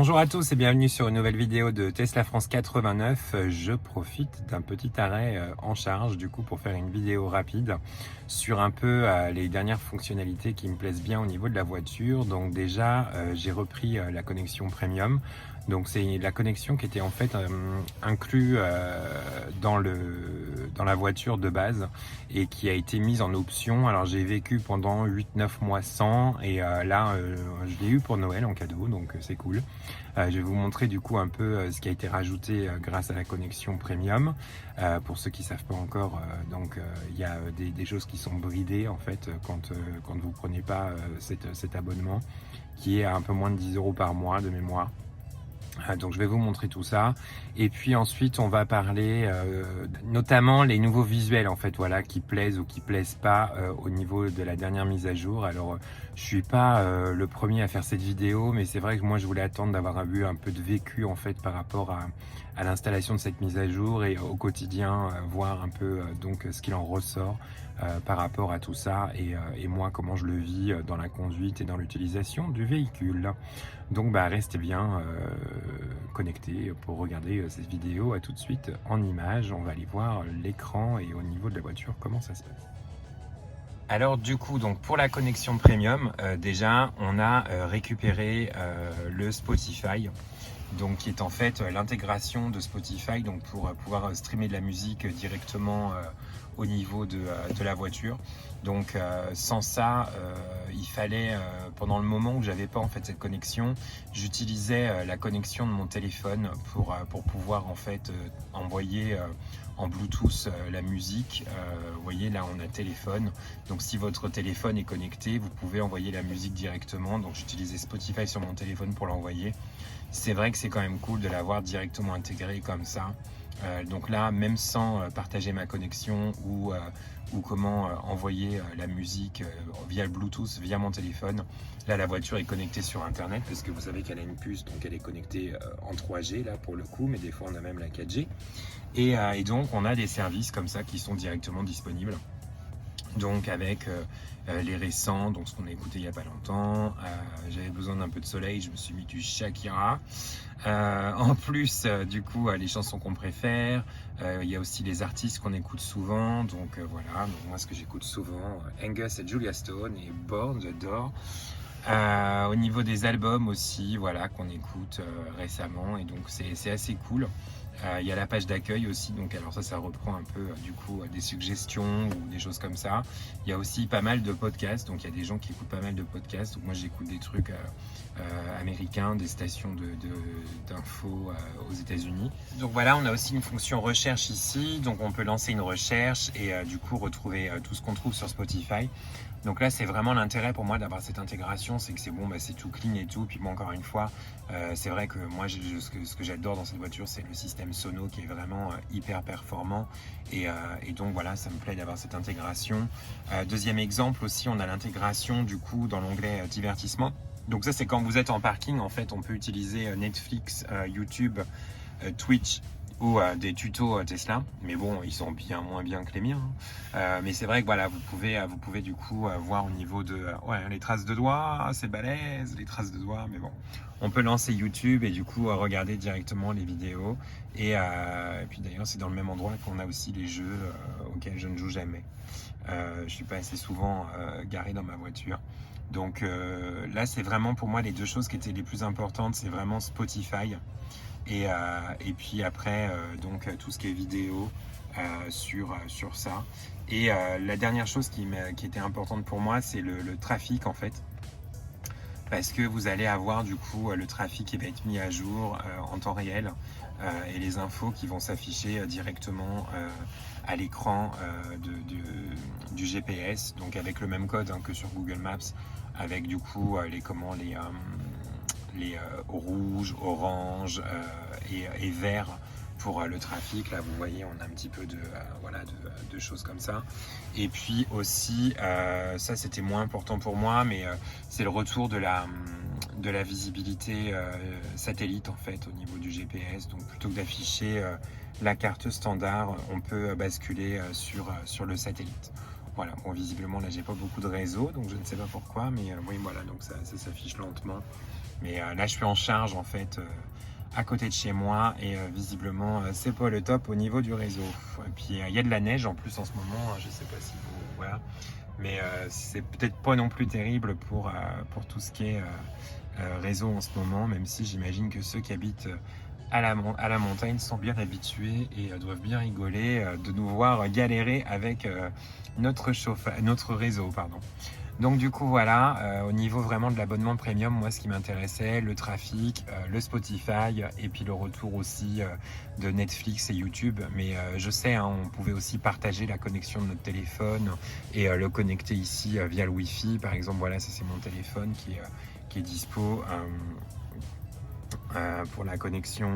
Bonjour à tous et bienvenue sur une nouvelle vidéo de Tesla France 89. Je profite d'un petit arrêt en charge du coup pour faire une vidéo rapide sur un peu les dernières fonctionnalités qui me plaisent bien au niveau de la voiture. Donc déjà j'ai repris la connexion premium. Donc c'est la connexion qui était en fait inclus dans la voiture de base et qui a été mise en option. Alors j'ai vécu pendant 8-9 mois sans et là je l'ai eu pour Noël en cadeau, donc c'est cool. Je vais vous montrer du coup un peu ce qui a été rajouté grâce à la connexion premium. Pour ceux qui ne savent pas encore, il y a des choses qui sont bridées en fait quand vous prenez pas cet abonnement qui est à un peu moins de 10 € par mois de mémoire. Donc je vais vous montrer tout ça et puis ensuite on va parler notamment les nouveaux visuels en fait, voilà, qui plaisent ou qui plaisent pas au niveau de la dernière mise à jour. Alors je suis pas le premier à faire cette vidéo, mais c'est vrai que moi je voulais attendre d'avoir eu un peu de vécu en fait par rapport à l'installation de cette mise à jour et au quotidien voir un peu donc ce qu'il en ressort par rapport à tout ça et moi comment je le vis dans la conduite et dans l'utilisation du véhicule. Donc restez bien connectés pour regarder cette vidéo. À tout de suite en images, on va aller voir l'écran et au niveau de la voiture comment ça se passe. Alors du coup, donc pour la connexion premium, déjà on a récupéré le Spotify, donc qui est en fait l'intégration de Spotify, donc pour pouvoir streamer de la musique directement au niveau de la voiture. Donc sans ça, il fallait pendant le moment où j'avais pas en fait cette connexion, j'utilisais la connexion de mon téléphone pour pouvoir en fait envoyer en Bluetooth la musique. Vous voyez là on a téléphone, donc si votre téléphone est connecté, vous pouvez envoyer la musique directement. Donc j'utilisais Spotify sur mon téléphone pour l'envoyer. C'est vrai que c'est quand même cool de l'avoir directement intégré comme ça. Donc là, même sans partager ma connexion ou comment envoyer la musique via le Bluetooth, via mon téléphone, là la voiture est connectée sur internet parce que vous savez qu'elle a une puce, donc elle est connectée en 3G là pour le coup, mais des fois on a même la 4G. Et donc on a des services comme ça qui sont directement disponibles. Donc avec les récents, donc ce qu'on a écouté il n'y a pas longtemps, j'avais besoin d'un peu de soleil, je me suis mis du Shakira. En plus, du coup, les chansons qu'on préfère, il y a aussi les artistes qu'on écoute souvent, donc voilà, donc moi ce que j'écoute souvent, Angus et Julia Stone et Born, j'adore. Au niveau des albums aussi, voilà, qu'on écoute récemment, et donc c'est assez cool. Il y a la page d'accueil aussi, donc alors ça reprend un peu du coup des suggestions ou des choses comme ça. Il y a aussi pas mal de podcasts, donc il y a des gens qui écoutent pas mal de podcasts, donc moi j'écoute des trucs américains, des stations d'infos aux États-Unis. Donc voilà, on a aussi une fonction recherche ici, donc on peut lancer une recherche et du coup retrouver tout ce qu'on trouve sur Spotify. Donc là, c'est vraiment l'intérêt pour moi d'avoir cette intégration, c'est que c'est bon, c'est tout clean et tout. Puis bon, encore une fois, c'est vrai que moi, ce que j'adore dans cette voiture, c'est le système sono qui est vraiment hyper performant. Et donc voilà, ça me plaît d'avoir cette intégration. Deuxième exemple aussi, on a l'intégration du coup dans l'onglet divertissement. Donc ça, c'est quand vous êtes en parking, en fait, on peut utiliser Netflix, YouTube, Twitch, ou des tutos Tesla, mais bon, ils sont bien moins bien que les miens. Mais c'est vrai que voilà, vous pouvez du coup voir au niveau de les traces de doigts, c'est balèze, les traces de doigts, mais bon, on peut lancer YouTube et du coup regarder directement les vidéos. Et puis d'ailleurs, c'est dans le même endroit qu'on a aussi les jeux auxquels je ne joue jamais. Je suis pas assez souvent garé dans ma voiture. Donc là, c'est vraiment pour moi les deux choses qui étaient les plus importantes, c'est vraiment Spotify. Et puis après, donc tout ce qui est vidéo sur ça. Et la dernière chose qui était importante pour moi, c'est le trafic en fait. Parce que vous allez avoir du coup le trafic qui va être mis à jour en temps réel et les infos qui vont s'afficher directement à l'écran du GPS, donc avec le même code que sur Google Maps, avec du coup les rouges, oranges et verts pour le trafic. Là vous voyez, on a un petit peu de choses comme ça. Et puis aussi ça c'était moins important pour moi, mais c'est le retour de la visibilité satellite en fait au niveau du GPS. Donc plutôt que d'afficher la carte standard, on peut basculer sur le satellite. Voilà, bon visiblement là j'ai pas beaucoup de réseau, donc je ne sais pas pourquoi, mais oui voilà, donc ça s'affiche lentement. Mais là je suis en charge en fait à côté de chez moi et visiblement c'est pas le top au niveau du réseau. Et puis il y a de la neige en plus en ce moment, je sais pas si vous... Voilà. Mais c'est peut-être pas non plus terrible pour tout ce qui est réseau en ce moment, même si j'imagine que ceux qui habitent à la montagne sont bien habitués et doivent bien rigoler de nous voir galérer avec notre réseau, pardon. Donc du coup voilà, au niveau vraiment de l'abonnement premium, moi ce qui m'intéressait, le trafic, le Spotify et puis le retour aussi de Netflix et YouTube. Mais je sais, hein, on pouvait aussi partager la connexion de notre téléphone et le connecter ici via le Wi-Fi. Par exemple, voilà, ça c'est mon téléphone qui est dispo. Pour la connexion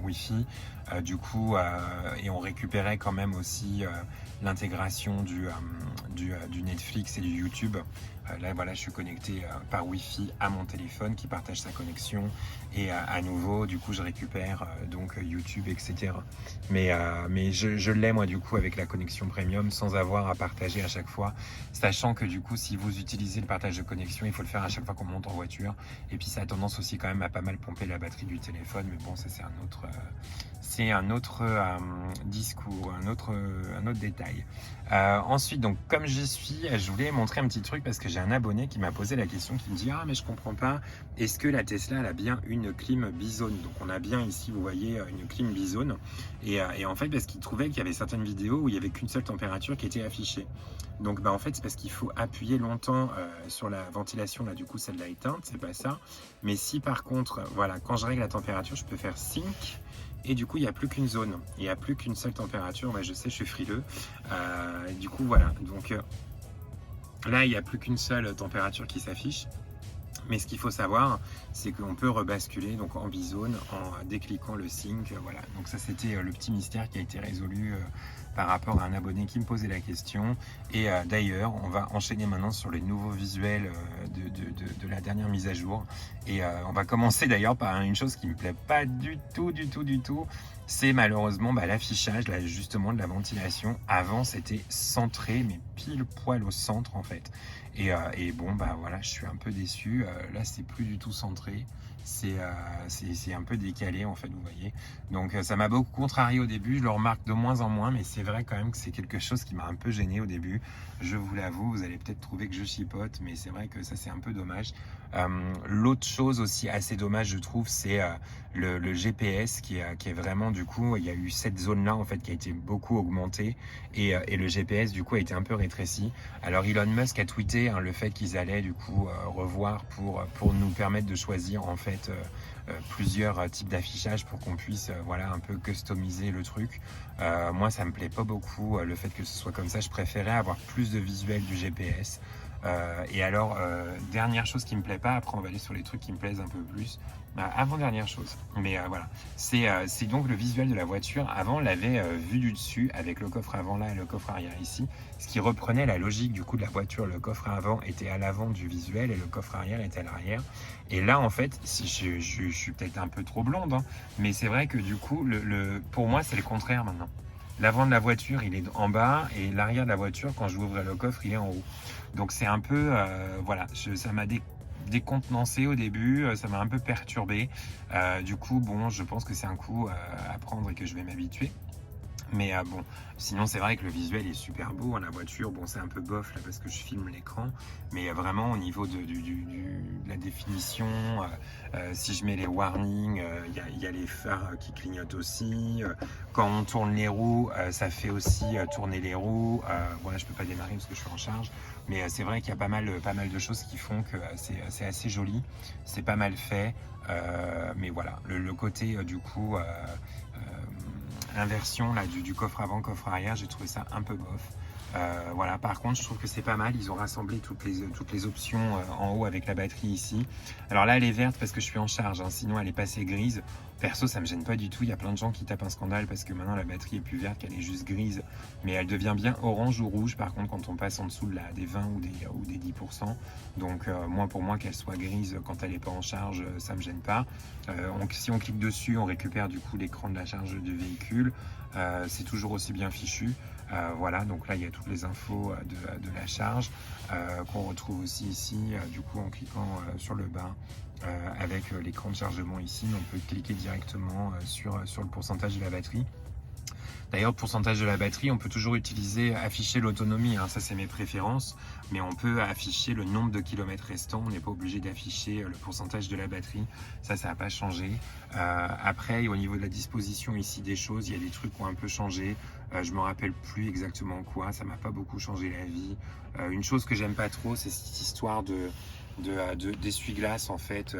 Wi-Fi du coup et on récupérait quand même aussi l'intégration du Netflix et du YouTube. Là voilà, je suis connecté par Wi-Fi à mon téléphone qui partage sa connexion et à nouveau du coup je récupère donc YouTube, etc. Mais je l'ai moi du coup avec la connexion premium sans avoir à partager à chaque fois, sachant que du coup si vous utilisez le partage de connexion, il faut le faire à chaque fois qu'on monte en voiture, et puis ça a tendance aussi quand même à pas mal pomper la batterie du téléphone, mais bon ça c'est un autre discours, un autre détail. Ensuite, donc comme j'y suis, je voulais montrer un petit truc parce que j'ai un abonné qui m'a posé la question, qui me dit ah mais je comprends pas, est-ce que la Tesla elle a bien une clim bizone? Donc on a bien ici, vous voyez, une clim bizone, et en fait parce qu'il trouvait qu'il y avait certaines vidéos où il y avait qu'une seule température qui était affichée. Donc en fait c'est parce qu'il faut appuyer longtemps sur la ventilation, là du coup celle-là éteinte, c'est pas ça. Mais si par contre, voilà, quand je règle la température, je peux faire sync. Et du coup, il n'y a plus qu'une zone, il n'y a plus qu'une seule température. Bah, je sais, je suis frileux. Du coup, voilà. Donc là, il n'y a plus qu'une seule température qui s'affiche. Mais ce qu'il faut savoir, c'est qu'on peut rebasculer donc en bizone en décliquant le sync. Voilà. Donc ça, c'était le petit mystère qui a été résolu par rapport à un abonné qui me posait la question. Et d'ailleurs, on va enchaîner maintenant sur les nouveaux visuels de la dernière mise à jour. Et on va commencer d'ailleurs par une chose qui me plaît pas du tout. C'est malheureusement l'affichage là justement de la ventilation. Avant, c'était centré, mais pile poil au centre en fait. Et bon voilà, je suis un peu déçu. Là c'est plus du tout centré, c'est un peu décalé en fait, vous voyez. Donc ça m'a beaucoup contrarié au début, je le remarque de moins en moins, mais c'est vrai quand même que c'est quelque chose qui m'a un peu gêné au début, je vous l'avoue. Vous allez peut-être trouver que je chipote, mais c'est vrai que ça c'est un peu dommage. L'autre chose aussi assez dommage je trouve, c'est le GPS qui est vraiment, du coup il y a eu cette zone là en fait qui a été beaucoup augmentée, et le GPS du coup a été un peu rétréci. Alors Elon Musk a tweeté le fait qu'ils allaient du coup revoir pour nous permettre de choisir en fait plusieurs types d'affichage pour qu'on puisse voilà un peu customiser le truc. Moi ça me plaît pas beaucoup le fait que ce soit comme ça, je préférais avoir plus de visuels du GPS. Et alors dernière chose qui me plaît pas, après on va aller sur les trucs qui me plaisent un peu plus. Avant-dernière chose, mais voilà, c'est donc le visuel de la voiture. Avant on l'avait vu du dessus avec le coffre avant là et le coffre arrière ici, ce qui reprenait la logique du coup de la voiture. Le coffre avant était à l'avant du visuel et le coffre arrière était à l'arrière. Et là en fait, si je suis peut-être un peu trop blonde, hein, mais c'est vrai que du coup pour moi c'est le contraire maintenant. L'avant de la voiture il est en bas et l'arrière de la voiture, quand je vais ouvrir le coffre, il est en haut. Donc c'est un peu voilà, ça m'a décontenancé au début, ça m'a un peu perturbé. Du coup bon, je pense que c'est un coup à prendre et que je vais m'habituer. Mais bon, sinon c'est vrai que le visuel est super beau. La voiture, bon c'est un peu bof là parce que je filme l'écran, mais vraiment au niveau de la définition, si je mets les warnings, il y a les phares qui clignotent aussi. Quand on tourne les roues, ça fait aussi tourner les roues. Voilà, je peux pas démarrer parce que je suis en charge, mais c'est vrai qu'il y a pas mal de choses qui font que c'est assez joli, c'est pas mal fait. Mais voilà, le côté du coup inversion là du coffre avant coffre arrière, j'ai trouvé ça un peu bof. Voilà, par contre je trouve que c'est pas mal, ils ont rassemblé toutes les options en haut avec la batterie ici. Alors là elle est verte parce que je suis en charge, hein, sinon elle est passée grise. Perso ça me gêne pas du tout, il y a plein de gens qui tapent un scandale parce que maintenant la batterie est plus verte, qu'elle est juste grise, mais elle devient bien orange ou rouge par contre quand on passe en dessous des 20 ou des 10%. Donc moi pour moi qu'elle soit grise quand elle est pas en charge, ça me gêne pas. Si on clique dessus, on récupère du coup l'écran de la charge du véhicule. C'est toujours aussi bien fichu. Voilà, donc là il y a toutes les infos de la charge qu'on retrouve aussi ici, du coup en cliquant sur le bas avec l'écran de chargement ici, on peut cliquer directement sur le pourcentage de la batterie. D'ailleurs, le pourcentage de la batterie, on peut toujours afficher l'autonomie, hein, ça c'est mes préférences, mais on peut afficher le nombre de kilomètres restants, on n'est pas obligé d'afficher le pourcentage de la batterie, ça n'a pas changé. Après, au niveau de la disposition ici des choses, il y a des trucs qui ont un peu changé, je me rappelle plus exactement quoi, ça m'a pas beaucoup changé la vie. Une chose que j'aime pas trop, c'est cette histoire d'essuie-glace en fait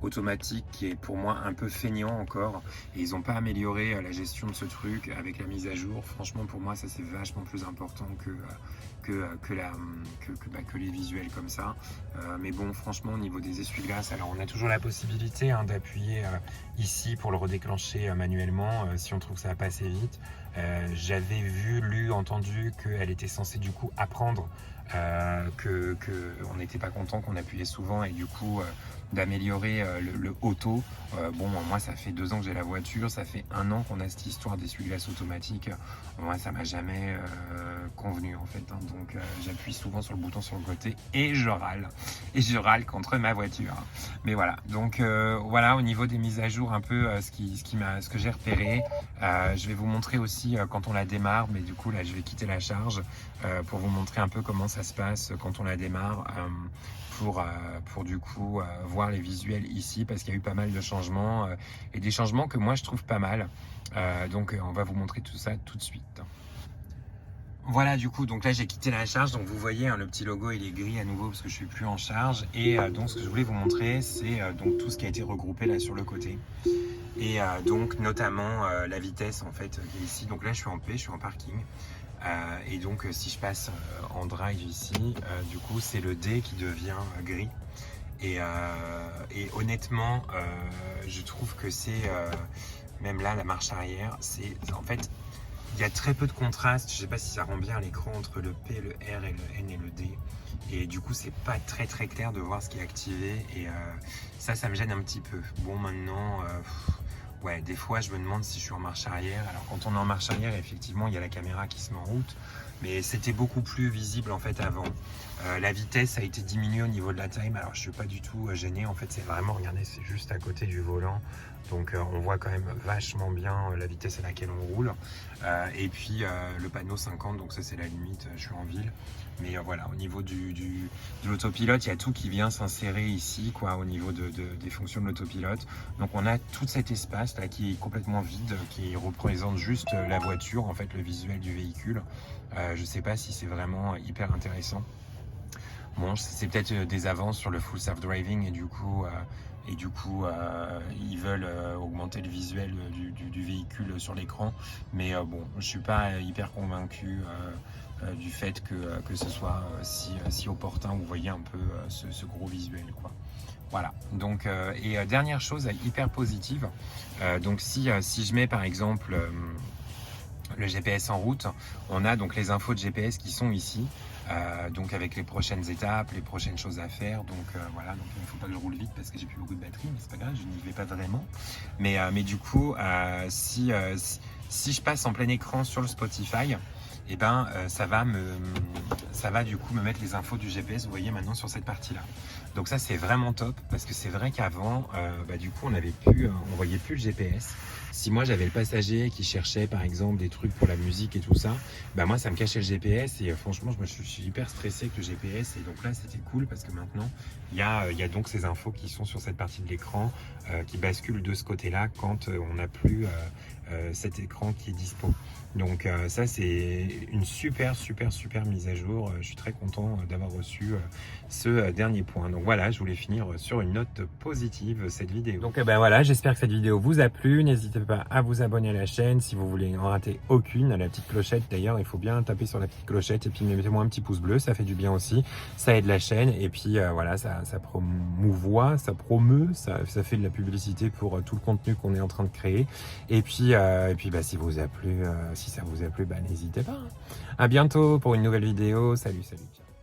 automatique qui est pour moi un peu feignant encore, et ils n'ont pas amélioré la gestion de ce truc avec la mise à jour. Franchement pour moi ça c'est vachement plus important que les visuels comme ça, mais bon franchement au niveau des essuie-glaces, alors on a toujours la possibilité d'appuyer ici pour le redéclencher manuellement si on trouve que ça va pas assez vite. J'avais lu, entendu qu'elle était censée du coup apprendre que on n'était pas content qu'on appuyait souvent, et du coup d'améliorer le auto. Bon, moi ça fait 2 ans que j'ai la voiture, ça fait 1 an qu'on a cette histoire d'essuie-glace automatique. Moi ça m'a jamais convenu en fait, hein. Donc j'appuie souvent sur le bouton sur le côté et je râle contre ma voiture. Mais voilà, donc voilà au niveau des mises à jour un peu ce que j'ai repéré. Je vais vous montrer aussi quand on la démarre, mais du coup là je vais quitter la charge pour vous montrer un peu comment ça se passe quand on la démarre, pour du coup voir les visuels ici, parce qu'il y a eu pas mal de changements et des changements que moi je trouve pas mal. Donc on va vous montrer tout ça tout de suite. Voilà, du coup, donc là j'ai quitté la charge, donc vous voyez le petit logo il est gris à nouveau parce que je suis plus en charge, et donc ce que je voulais vous montrer c'est donc tout ce qui a été regroupé là sur le côté, et donc notamment la vitesse en fait qui est ici. Donc là je suis en P, je suis en parking, et donc si je passe en drive ici, du coup c'est le D qui devient gris, et honnêtement je trouve que c'est même là la marche arrière, c'est en fait il y a très peu de contraste. Je sais pas si ça rend bien à l'écran entre le P, le R et le N et le D, et du coup c'est pas très clair de voir ce qui est activé, et ça me gêne un petit peu. Bon maintenant ouais, des fois je me demande si je suis en marche arrière. Alors quand on est en marche arrière, effectivement il y a la caméra qui se met en route, mais c'était beaucoup plus visible en fait avant. La vitesse a été diminuée au niveau de la time, alors je suis pas du tout gêné en fait, c'est vraiment, regardez, c'est juste à côté du volant, donc on voit quand même vachement bien la vitesse à laquelle on roule, et puis le panneau 50, donc ça c'est la limite, je suis en ville, mais voilà, au niveau de l'autopilote, il y a tout qui vient s'insérer ici quoi, au niveau des fonctions de l'autopilote. Donc on a tout cet espace là qui est complètement vide, qui représente juste la voiture en fait, le visuel du véhicule. Je sais pas si c'est vraiment hyper intéressant. Bon, c'est peut-être des avances sur le full self-driving, et du coup ils veulent augmenter le visuel du véhicule sur l'écran, mais bon, je suis pas hyper convaincu du fait que ce soit si opportun. Vous voyez un peu ce gros visuel quoi. Voilà, donc et dernière chose hyper positive, donc si je mets par exemple le GPS en route, on a donc les infos de GPS qui sont ici, donc avec les prochaines étapes, les prochaines choses à faire. Donc voilà, donc il ne faut pas que je roule vite parce que j'ai plus beaucoup de batterie, mais c'est pas grave, je n'y vais pas vraiment. Mais du coup, si je passe en plein écran sur le Spotify, et ben ça va du coup me mettre les infos du GPS, vous voyez maintenant sur cette partie là. Donc ça c'est vraiment top, parce que c'est vrai qu'avant du coup on voyait plus le GPS. Si moi j'avais le passager qui cherchait par exemple des trucs pour la musique et tout ça, moi ça me cachait le GPS, et franchement je suis hyper stressé avec le GPS. Et donc là c'était cool parce que maintenant il y a donc ces infos qui sont sur cette partie de l'écran qui basculent de ce côté là quand on n'a plus cet écran qui est dispo. Donc ça c'est une super mise à jour. Je suis très content d'avoir reçu ce dernier point. Donc voilà, je voulais finir sur une note positive cette vidéo. Donc voilà, j'espère que cette vidéo vous a plu. N'hésitez pas à vous abonner à la chaîne si vous voulez en rater aucune. À la petite clochette d'ailleurs, il faut bien taper sur la petite clochette, et puis mettez-moi un petit pouce bleu, ça fait du bien aussi, ça aide la chaîne, et puis voilà, ça promouvoit, ça promeut, ça fait de la publicité pour tout le contenu qu'on est en train de créer. Et puis si ça vous a plu, n'hésitez pas. À bientôt pour une nouvelle vidéo. Salut. Ciao.